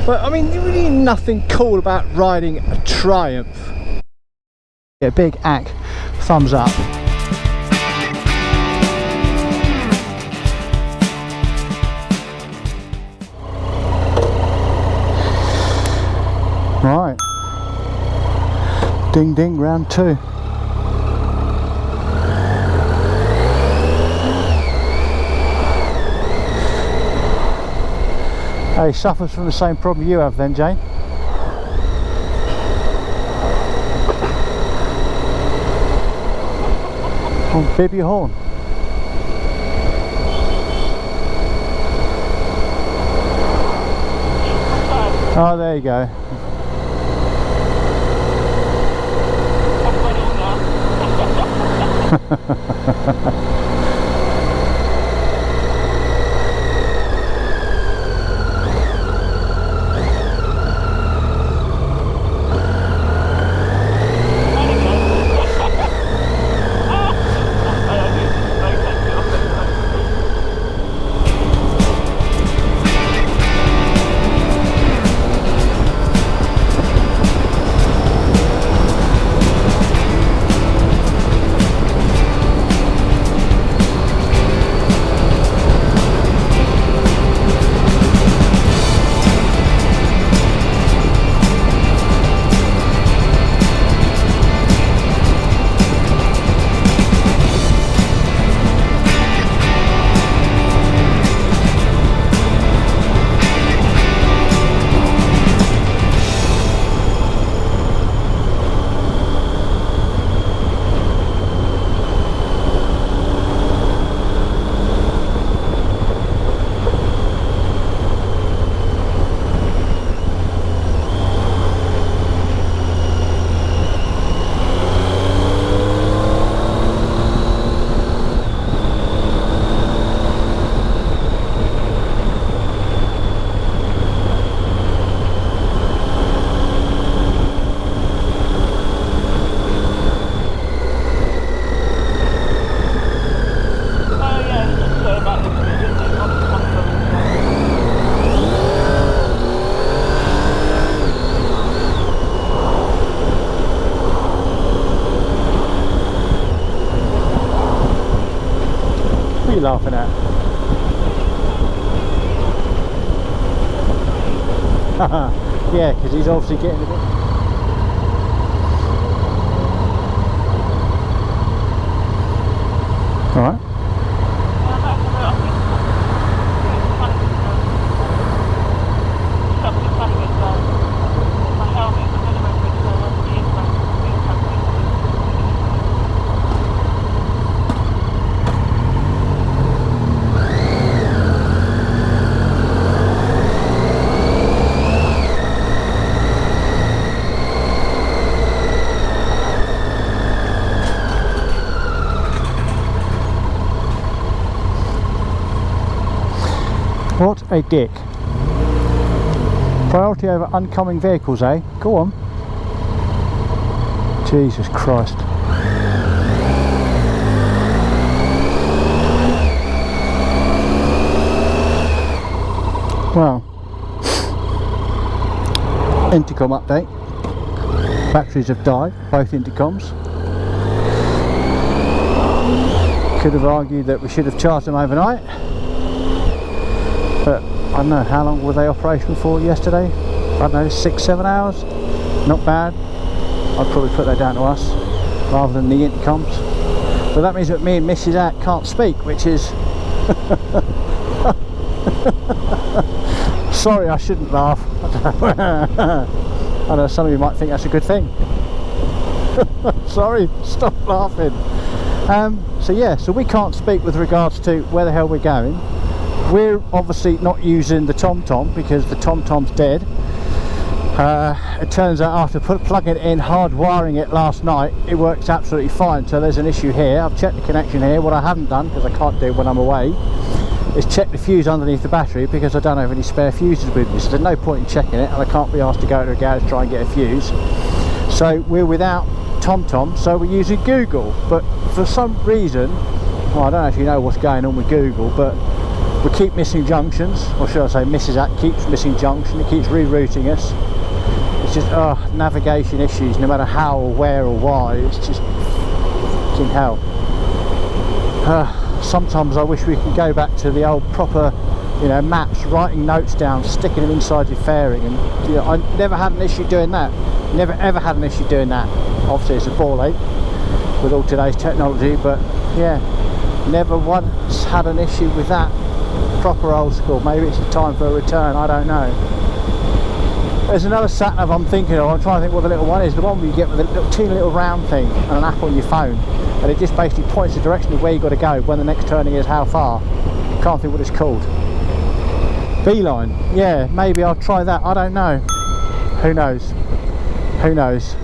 But I mean, really nothing cool about riding a Triumph. Yeah, big ack, thumbs up. Right, ding ding, round 2. He suffers from the same problem you have then, Jane. Oh, bib your horn. Oh, there you go. What are you laughing at? Yeah, because he's obviously getting a bit... Alright. What a dick. Priority over oncoming vehicles, eh? Go on. Jesus Christ. Well, intercom update. Batteries have died, both intercoms. Could have argued that we should have charged them overnight. But I don't know, how long were they operational for yesterday? I don't know, 6-7 hours? Not bad. I'd probably put that down to us rather than the intercoms. But that means that me and Mrs. Ack can't speak, which is... Sorry, I shouldn't laugh. I know some of you might think that's a good thing. Sorry, stop laughing. So yeah, so we can't speak with regards to where the hell we're going. We're obviously not using the TomTom because the TomTom's dead. It turns out after plugging it in, hardwiring it last night, it works absolutely fine. So there's an issue here. I've checked the connection here. What I haven't done, because I can't do it when I'm away, is check the fuse underneath the battery because I don't have any spare fuses with me. So there's no point in checking it, and I can't be asked to go to a garage to try and get a fuse. So we're without TomTom, so we're using Google. But for some reason, well, I don't actually know what's going on with Google, but We keep missing junctions, or should I say Mrs. Act keeps missing junction, it keeps rerouting us. It's just navigation issues, no matter how or where or why, it's just fucking hell. Sometimes I wish we could go back to the old proper, you know, maps, writing notes down, sticking them inside your fairing, and you know, I never had an issue doing that. Never ever had an issue doing that. Obviously it's a ball ache with all today's technology, but yeah, never once had an issue with that. Proper old school. Maybe it's time for a return, I don't know. There's another sat nav I'm thinking of. I'm trying to think what the little one is. The one where you get with a little, teeny little round thing and an app on your phone, and it just basically points the direction of where you've got to go, when the next turning is, how far. Can't think what it's called. Beeline. Yeah, maybe I'll try that. I don't know. Who knows? Who knows?